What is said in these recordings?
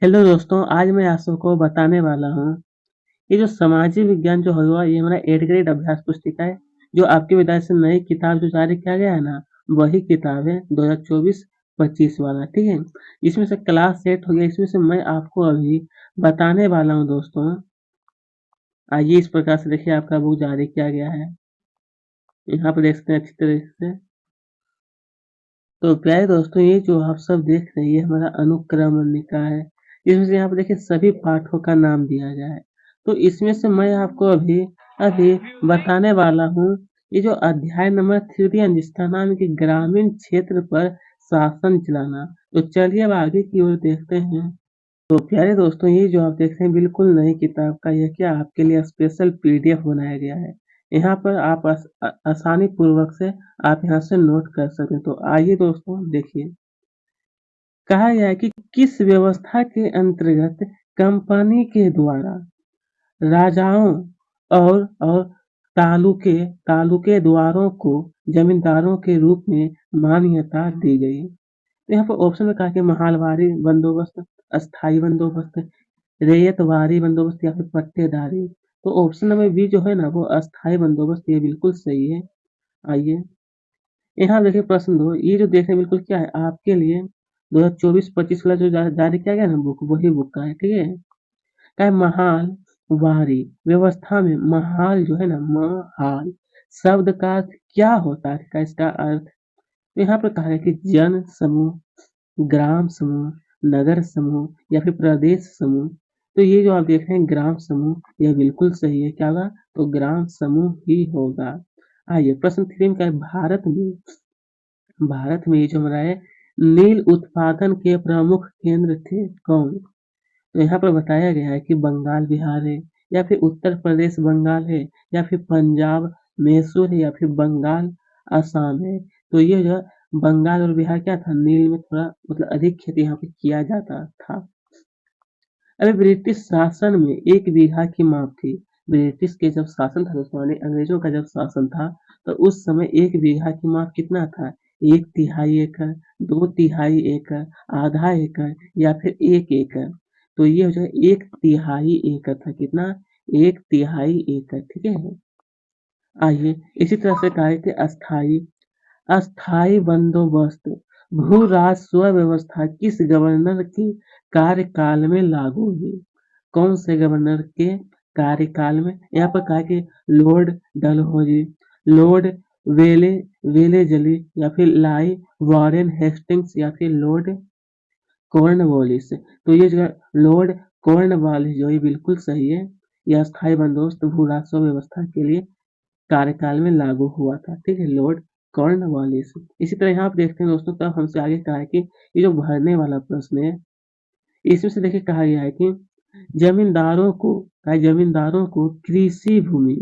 Hello दोस्तों, आज मैं आप सबको बताने वाला हूँ, ये जो सामाजिक विज्ञान जो हुआ ये हमारा 8th ग्रेड अभ्यास पुस्तिका है, जो आपके विद्यालय से नई किताब जो जारी किया गया है ना, वही किताब है 2024-25 वाला, ठीक है? इसमें से क्लास सेट हो गया, इसमें से मैं आपको अभी बताने वाला हूँ दोस्तों। आइए इस प्रकार से देखिए आपका बुक जारी किया गया है, यहाँ पर देख सकते हैं अच्छी तरीके से। तो प्यारे दोस्तों, ये जो आप सब देख रहे हैं ये हमारा अनुक्रमणिका है। इसमें से यहाँ पे देखिए सभी पाठों का नाम दिया गया है। तो इसमें से मैं आपको अभी अभी बताने वाला हूँ, ये जो अध्याय नंबर 3 है जिसका नाम है कि ग्रामीण क्षेत्र पर शासन चलाना। तो चलिए अब आगे की ओर देखते हैं। तो प्यारे दोस्तों, ये जो आप देख रहे हैं बिल्कुल नई किताब का यह क्या आपके लिए स्पेशल पीडीएफ बनाया गया है। यहाँ पर आप आसानी पूर्वक से आप यहाँ से नोट कर सकते हैं। तो आइए दोस्तों देखिए, कहा गया है कि किस व्यवस्था के अंतर्गत कंपनी के द्वारा राजाओं और तालुके तालुकेदारों को जमींदारों के रूप में मान्यता दी गई। तो यहाँ पर ऑप्शन में कहा कि महलवारी बंदोबस्त, अस्थाई बंदोबस्त, रैयतवारी बंदोबस्त या फिर पट्टेदारी। तो ऑप्शन नंबर बी जो है ना वो अस्थाई बंदोबस्त, ये बिल्कुल सही है। आइए यहाँ देखिए प्रश्न 2, ये जो देख रहे हैं बिल्कुल क्या है आपके लिए 2024-25 वाला जो जारी किया गया ना बुक, वही बुक का है, ठीक है? क्या है, महाल वारी व्यवस्था में महाल जो है ना, महाल शब्द का अर्थ क्या होता है, क्या इसका अर्थ? तो यहाँ पर कहा है कि जन समूह, ग्राम समूह, नगर समूह या फिर प्रदेश समूह। तो ये जो आप देख रहे हैं ग्राम समूह, यह बिल्कुल सही है। क्या होगा? तो ग्राम समूह ही होगा। आइए प्रश्न 3 में क्या है, भारत में ये जो हमारा है नील उत्पादन के प्रमुख केंद्र थे कौन? तो यहाँ पर बताया गया है कि बंगाल बिहार है, या फिर उत्तर प्रदेश बंगाल है, या फिर पंजाब मैसूर है, या फिर बंगाल असम है। तो ये जो है, बंगाल और बिहार क्या था, नील में थोड़ा मतलब अधिक खेती यहाँ पे किया जाता था। अभी ब्रिटिश शासन में 1 बीघा की माप थी। ब्रिटिश के जब शासन था दोस्तों, यानी अंग्रेजों का जब शासन था, तो उस समय 1 बीघा की माप कितना था? 1/3 एकड़, 2/3 एकड़, आधा एकड़ या फिर 1 एकड़। तो ये जो है 1/3 एकड़ था। कितना? 1/3 एकड़, ठीक है? आइए इसी तरह से कहा है कि अस्थाई अस्थाई बंदोबस्त भू राजस्व व्यवस्था किस गवर्नर के कार्यकाल में लागू हुई? कौन से गवर्नर के कार्यकाल में? यहाँ पर कहा कि लॉर्ड डलहौजी, लॉर्ड वेले वेलेजली या फिर लाई वॉरेन हेस्टिंग्स या फिर लॉर्ड कॉर्नवालिस। तो ये जो है लॉर्ड कॉर्नवालिस जो है बिल्कुल सही है। यह अस्थाई बंदोबस्त भू राजस्व व्यवस्था के लिए कार्यकाल में लागू हुआ था, ठीक है? Lord Cornwallis. इसी तरह यहाँ आप देखते हैं दोस्तों, तब हमसे आगे कहा है कि ये जो भरने वाला प्रश्न है, इसमें से देखिए कहा गया है कि जमींदारों को कृषि भूमि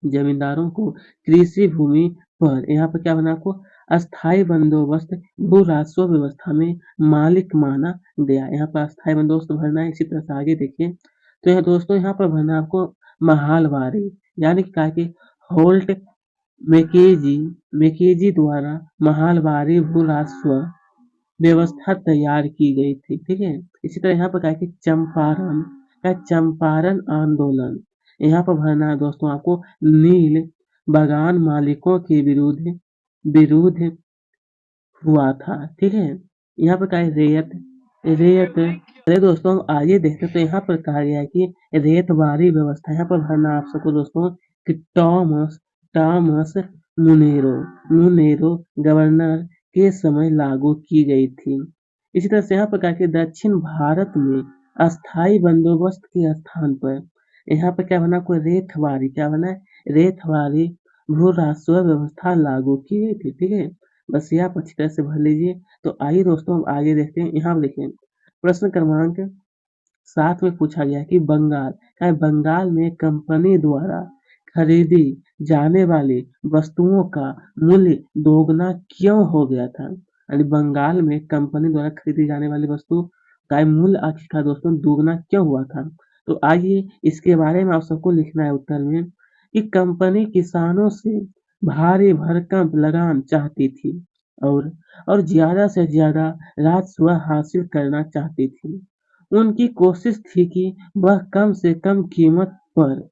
जमींदारों को कृषि भूमि पर यहाँ पर क्या बना आपको, अस्थाई बंदोबस्त भू राजस्व व्यवस्था में मालिक माना गया। यहाँ पर अस्थाई बंदोबस्त भरना है। इसी तरह से आगे देखिए, तो यहाँ दोस्तों यहाँ पर भरना है आपको महालवारी, यानी कि कहा कि होल्ट मैकेजी मैकेजी द्वारा महालवारी भू राजस्व व्यवस्था तैयार की गई थी, ठीक है? इसी तरह यहाँ पर क्या है कि चंपारण आंदोलन, यहाँ पर भरना है दोस्तों आपको नील बागान मालिकों के विरुद्ध विरुद्ध हुआ था, ठीक है? यहाँ पर क्या है, रेयत रेयत अरे दोस्तों आइए देखते हैं। तो यहाँ पर कहा गया है कि रेतवारी व्यवस्था, यहाँ पर भरना आप सबको दोस्तों कि टॉमस टॉमस मुनेरो मुनेरो गवर्नर के समय लागू की गई थी। इसी तरह से यहाँ पर कहा कि दक्षिण भारत में अस्थाई बंदोबस्त के स्थान पर यहाँ पर क्या बना, कोई रेतवारी, क्या बना है, रेतवारी भू राजस्व व्यवस्था लागू की गई थी, ठीक है? बस ये आप अच्छी तरह से भर लीजिए। तो आइए दोस्तों हम आगे देखते हैं। यहाँ पर देखिए प्रश्न क्रमांक 7 में पूछा गया कि बंगाल में कंपनी द्वारा खरीदी जाने वाली वस्तुओं का मूल्य दोगुना क्यों हो गया था? यानी बंगाल में कंपनी द्वारा खरीदी जाने वाली वस्तु का मूल्य आखिरकार दोस्तों दोगुना क्यों हुआ था? तो आइए इसके बारे में आप सबको लिखना है उत्तर में कि कंपनी किसानों से भारी भरकम लगान चाहती थी और और ज़्यादा से ज़्यादा राजस्व हासिल करना चाहती थी। उनकी कोशिश थी कि वह कम से कम कीमत पर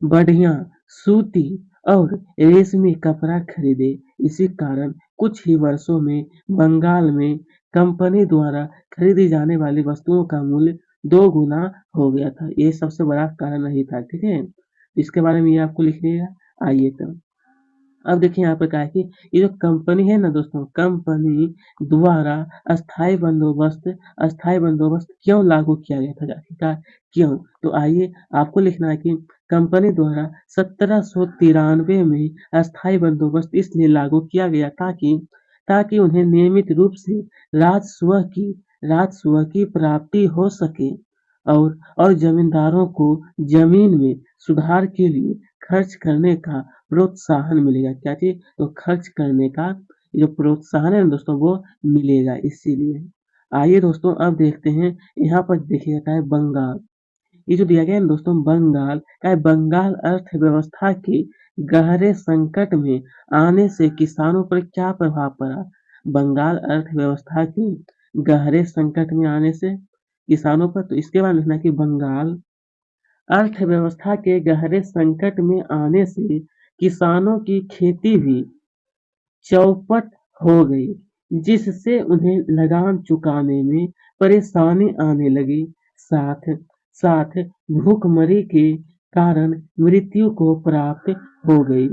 बढ़िया सूती और रेशमी कपड़ा खरीदे। इसी कारण कुछ ही वर्षों में बंगाल में कंपनी द्वारा खरीदी जाने वाली वस्तुओं का मूल्य 2 गुना हो गया था। ये सबसे बड़ा कारण नहीं था, ठीक है? इसके बारे में ये आपको लिखिएगा। आइए तब अब देखिए यहाँ पे क्या है कि ये जो कंपनी है ना दोस्तों, कंपनी द्वारा अस्थाई बंदोबस्त क्यों लागू किया गया था? आखिरकार क्यों? तो आइए आपको लिखना है कि कंपनी द्वारा 1793 में अस्थाई बंदोबस्त इसलिए लागू किया गया ताकि उन्हें नियमित रूप से राजस्व की राजस्व की प्राप्ति हो सके और जमींदारों को जमीन में सुधार के लिए खर्च करने का प्रोत्साहन मिलेगा। क्या चीज? तो खर्च करने का जो प्रोत्साहन है ना दोस्तों वो मिलेगा इसीलिए। आइए दोस्तों अब देखते हैं यहाँ पर देखिए क्या है बंगाल। ये जो दिया गया है ना दोस्तों बंगाल क्या है, बंगाल अर्थव्यवस्था के गहरे संकट में आने से किसानों पर क्या प्रभाव पड़ा? बंगाल अर्थव्यवस्था के गहरे संकट में आने से किसानों पर, तो इसके बाद लिखना कि बंगाल अर्थव्यवस्था के गहरे संकट में आने से किसानों की खेती भी चौपट हो गई, जिससे उन्हें लगान चुकाने में परेशानी आने लगी। साथ साथ भूखमरी के कारण मृत्यु को प्राप्त हो गई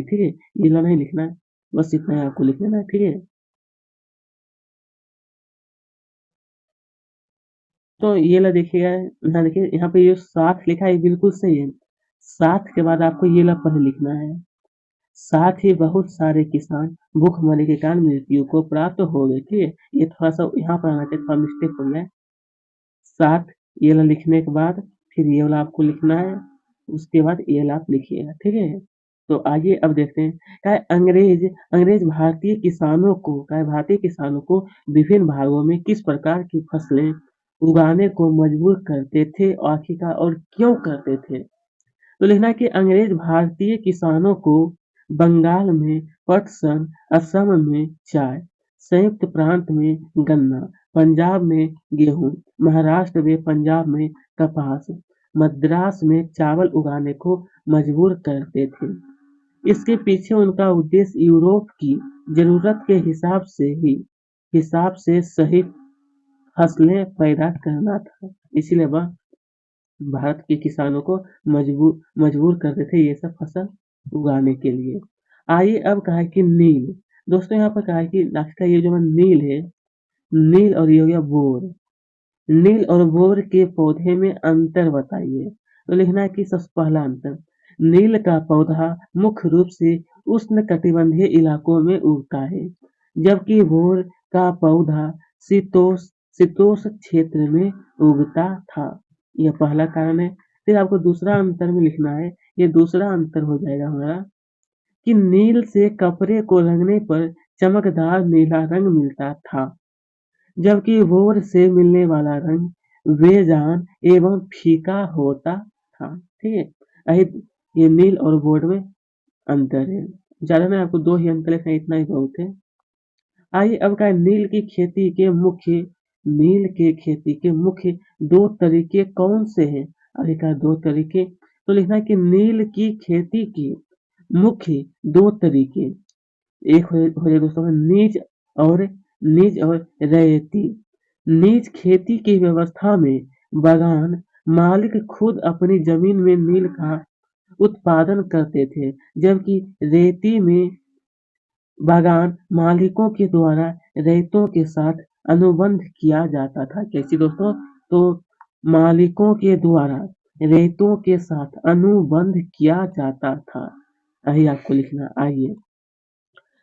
ठीक है? ये वाला नहीं लिखना है, बस इतना ही आपको लिख लेना है, ठीक है? तो ये ला देखिएगा, यहाँ देखिए यहाँ पे ये 60 लिखा है, ये बिल्कुल सही है। 60 के बाद आपको ये ला पहले लिखना है। साथ ही बहुत सारे किसान भूखमरी के कारण मृत्यु को प्राप्त हो गए, ठीक है? ये थोड़ा सा यहाँ पर आना चाहिए, थोड़ा मिस्टेक हो गया है। 60 ये ला लिखने के बाद फिर ये वाला आपको लिखना है, उसके बाद ये वाला आप लिखिएगा, ठीक है? तो आइए अब देखते हैं क्या है, अंग्रेज भारतीय किसानों को विभिन्न भागों में किस प्रकार की फसलें उगाने को मजबूर करते थे, आखिरकार और क्यों करते थे? तो लिखना है कि अंग्रेज भारतीय किसानों को बंगाल में पटसन, असम में चाय, संयुक्त प्रांत में गन्ना, पंजाब में गेहूं, महाराष्ट्र में पंजाब में कपास, मद्रास में चावल उगाने को मजबूर करते थे। इसके पीछे उनका उद्देश्य यूरोप की जरूरत के हिसाब से सही फसलें पैदा करना था। इसीलिए वह भारत के किसानों को मजबूर करते थे ये सब फसल उगाने के लिए। आइए अब कहा है कि नील। दोस्तों यहाँ पर कहा है कि लास्ट का ये जो नील है, नील और ये हो गया बोर। नील और बोर के पौधे में अंतर बताइए। तो लिखना है कि सबसे पहला अंतर, नील का पौधा मुख्य रूप से उष्णकटिबंधीय इलाकों में उगता है, जबकि बोर का पौधा शीतोष्ण क्षेत्र में उगता था। यह पहला कारण है। फिर आपको दूसरा अंतर में लिखना है, ये दूसरा अंतर हो जाएगा हमारा कि नील से कपड़े को रंगने पर चमकदार नीला रंग मिलता था, जबकि बोर से मिलने वाला रंग बेजान एवं फीका होता था, ठीक है? ये नील और बोर में अंतर है। ज्यादा नहीं, आपको दो ही अंतर लिखना है, इतना ही बहुत है। आइए अब क्या है, नील के खेती के मुख्य दो तरीके कौन से हैं? आखिरकार दो तरीके, तो लिखना है कि नील की खेती के मुख्य दो तरीके, एक हो जाए दोस्तों और निज और रैयती। निज खेती की व्यवस्था में बागान मालिक खुद अपनी जमीन में नील का उत्पादन करते थे, जबकि रेती में बागान मालिकों के द्वारा रैयतों के साथ अनुबंध किया जाता था। कैसे दोस्तों? तो मालिकों के द्वारा रैयतों के साथ अनुबंध किया जाता था। यही आपको लिखना। आइए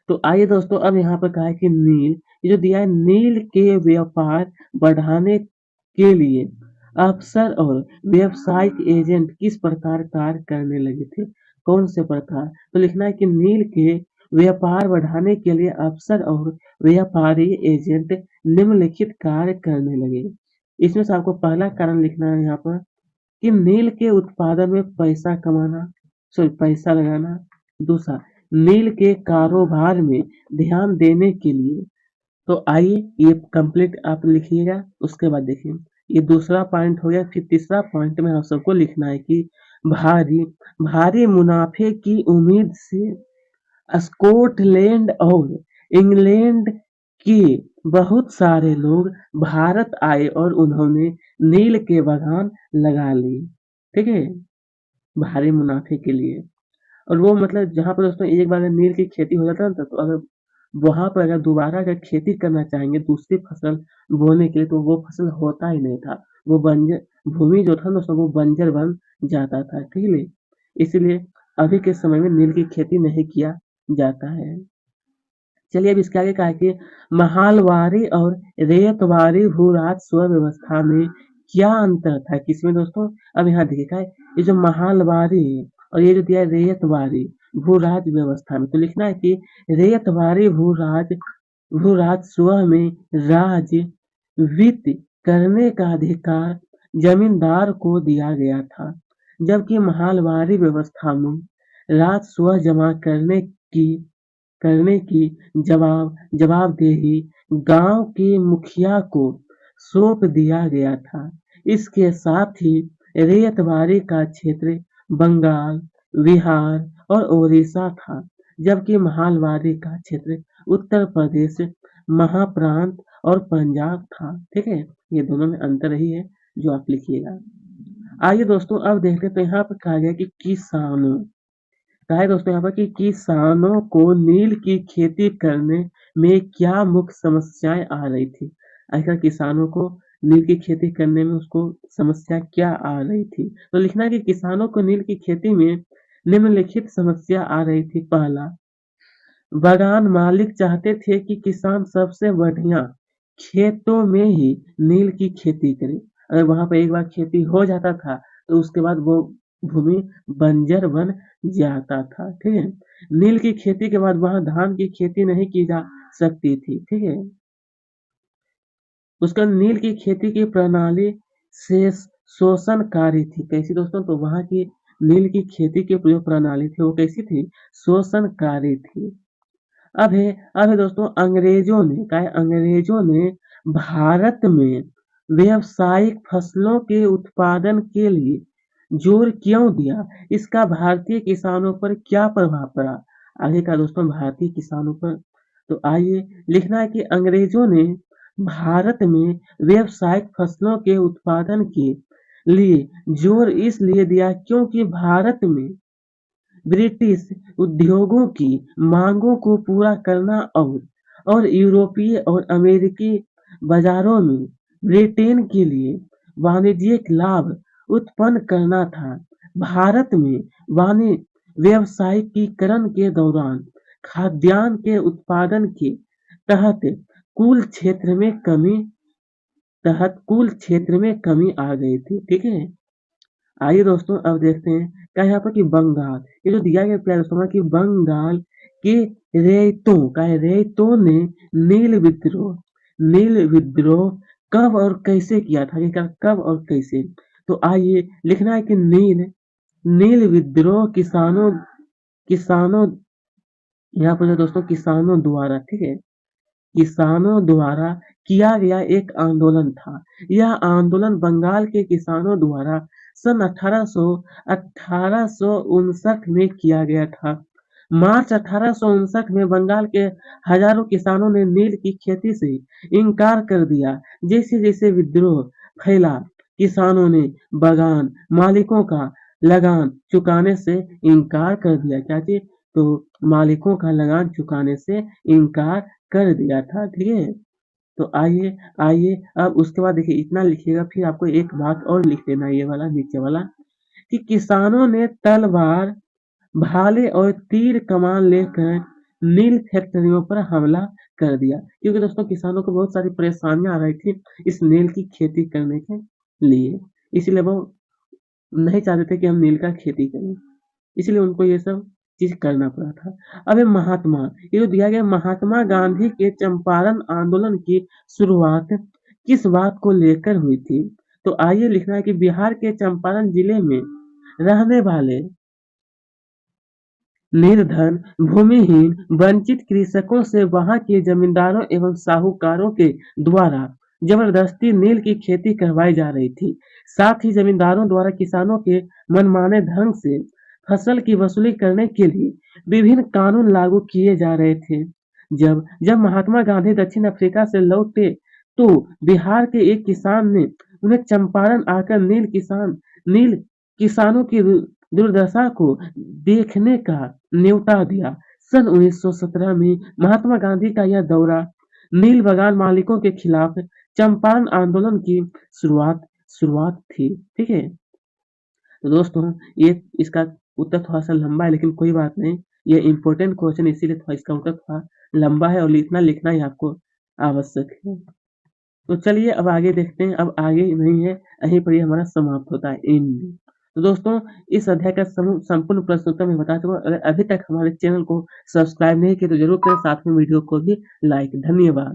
तो आइए दोस्तों अब यहाँ पर कहा है कि ये जो दिया है, नील के व्यापार बढ़ाने के लिए अफसर और व्यावसायिक एजेंट किस प्रकार कार्य करने लगे थे? कौन से प्रकार? तो लिखना है कि नील के व्यापार बढ़ाने के लिए अफसर और व्यापारी एजेंट निम्नलिखित कार्य करने लगे। इसमें से आपको पहला कारण लिखना है यहाँ पर कि नील के उत्पादन में पैसा लगाना। दूसरा, नील के कारोबार में ध्यान देने के लिए तो आइए ये कंप्लीट आप लिखिएगा। उसके बाद देखिए ये दूसरा पॉइंट हो गया। फिर तीसरा पॉइंट में आप सबको लिखना है कि भारी भारी मुनाफे की उम्मीद से स्कॉटलैंड और इंग्लैंड के बहुत सारे लोग भारत आए और उन्होंने नील के बागान लगा लिए। ठीक है, भारी मुनाफे के लिए। और वो मतलब जहाँ पर दोस्तों एक बार अगर नील की खेती हो जाता है ना, तो अगर वहाँ पर अगर दोबारा अगर खेती करना चाहेंगे दूसरी फसल बोने के लिए, तो वो फसल होता ही नहीं था। वो बंजर भूमि जो था दोस्तों वो बंजर बन जाता था। ठीक है, इसलिए अभी के समय में नील की खेती नहीं किया जाता है। चलिए अब इसके आगे कहा है कि महालवारी और रेतवारी भू राजस्व व्यवस्था में क्या अंतर था किसमें दोस्तों। अब यहाँ देखिए क्या है, ये जो महालवारी है और ये जो दिया है रेतवारी भू राज व्यवस्था में, तो लिखना है कि रेतवारी भू राजस्व में राज वित्त करने का अधिकार जमींदार को दिया गया था, जबकि महालवारी व्यवस्था में राजस्व जमा करने की जवाबदेही गांव के मुखिया को सौंप दिया गया था। इसके साथ ही रेतवारी का क्षेत्र बंगाल, बिहार और ओडिशा था, जबकि महालवारी का क्षेत्र उत्तर प्रदेश, महाप्रांत और पंजाब था। ठीक है, ये दोनों में अंतर ही है जो आप लिखिएगा। आइए दोस्तों अब देखते हैं, तो यहाँ पर कहा गया कि किसानों कहा है दोस्तों यहाँ पर कि किसानों को नील की खेती करने में क्या मुख्य समस्याएं आ रही थी। आखिर किसानों को नील की खेती करने में उसको समस्या क्या आ रही थी, तो लिखना है कि किसानों को नील की खेती में निम्नलिखित समस्या आ रही थी। पहला, बागान मालिक चाहते थे कि किसान सबसे बढ़िया खेतों में ही नील की खेती करे। अगर वहां पर एक बार खेती हो जाता था तो उसके बाद वो भूमि बंजर बन जाता था। ठीक है, नील की खेती के बाद वहां धान की खेती नहीं की जा सकती थी। ठीक है, उसका नील की खेती की प्रणाली से शोषणकारी थी। कैसी दोस्तों, तो वहां की नील की खेती की जो प्रणाली थी वो कैसी थी, शोषणकारी थी। अब है दोस्तों अंग्रेजों ने भारत में व्यावसायिक फसलों के उत्पादन के लिए जोर क्यों दिया, इसका भारतीय किसानों पर क्या प्रभाव पड़ा। आगे का दोस्तों भारतीय किसानों पर, तो आइए लिखना है कि अंग्रेजों ने भारत में व्यावसायिक फसलों के उत्पादन के लिए जोर इसलिए दिया क्योंकि भारत में ब्रिटिश उद्योगों की मांगों को पूरा करना और यूरोपीय और अमेरिकी बाजारों में ब्रिटेन के लिए वाणिज्यिक लाभ उत्पन्न करना था। भारत में व्यावसायिकीकरण के दौरान खाद्यान्न के उत्पादन के तहत कुल क्षेत्र में कमी आ गई थी। ठीक है, आइए दोस्तों अब देखते हैं क्या है यहाँ पर कि बंगाल, ये जो दिया गया प्यार दोस्तों कि बंगाल के रेतों ने नील विद्रोह कब और कैसे किया था, कब और कैसे। तो आइए लिखना है कि नील नील विद्रोह किसानों यहाँ पर जो दोस्तों किसानों द्वारा, ठीक है, किसानों द्वारा किया गया एक आंदोलन था। यह आंदोलन बंगाल के किसानों द्वारा सन 1859 में किया गया था। मार्च 1859 में बंगाल के हजारों किसानों ने नील की खेती से इनकार कर दिया। जैसे जैसे विद्रोह फैला, किसानों ने बागान मालिकों का लगान चुकाने से इनकार कर दिया। क्या चीज, तो मालिकों का लगान चुकाने से इनकार कर दिया था। ठीक है, तो आइए आइए अब उसके बाद देखिए इतना लिखिएगा, फिर आपको एक बात और लिख देना है, ये वाला नीचे वाला कि किसानों ने तलवार, भाले और तीर कमान लेकर नील फैक्ट्रियों पर हमला कर दिया, क्योंकि दोस्तों किसानों को बहुत सारी परेशानियां आ रही थी इस नील की खेती करने के लिए। इसलिए वो नहीं चाहते थे कि हम नील का खेती करें, इसलिए उनको ये सब चीज करना पड़ा था। अब ये जो दिया गया, महात्मा गांधी के चंपारण आंदोलन की शुरुआत किस बात को लेकर हुई थी। तो आइए लिखना है कि बिहार के चंपारण जिले में रहने वाले निर्धन, भूमिहीन, वंचित कृषकों से वहां के जमींदारों एवं साहूकारों के द्वारा जबरदस्ती नील की खेती करवाई जा रही थी। साथ ही जमींदारों द्वारा किसानों के मनमाने ढंग से फसल की वसूली करने के लिए विभिन्न कानून लागू किए जा रहे थे। जब जब महात्मा गांधी दक्षिण अफ्रीका से लौटे तो बिहार के एक किसान ने उन्हें चंपारण आकर नील किसानों की दुर्दशा को देखने का न्योता दिया। सन 1917 में महात्मा गांधी का यह दौरा नील बगान मालिकों के खिलाफ चंपारण आंदोलन की शुरुआत शुरुआत थी। ठीक है, तो दोस्तों ये इसका उत्तर थोड़ा सा लंबा है लेकिन कोई बात नहीं, ये इम्पोर्टेंट क्वेश्चन इसीलिए थोड़ा इसका उत्तर थोड़ा लंबा है और इतना लिखना ही आपको आवश्यक है। तो चलिए अब आगे देखते हैं, अब आगे नहीं है, यहीं पर ही हमारा समाप्त होता है एंड। तो दोस्तों इस अध्याय का संपूर्ण प्रश्न उत्तर मैं बता चुका हूँ। अगर अभी तक हमारे चैनल को सब्सक्राइब नहीं किया तो जरूर करें, साथ में वीडियो को भी लाइक। धन्यवाद।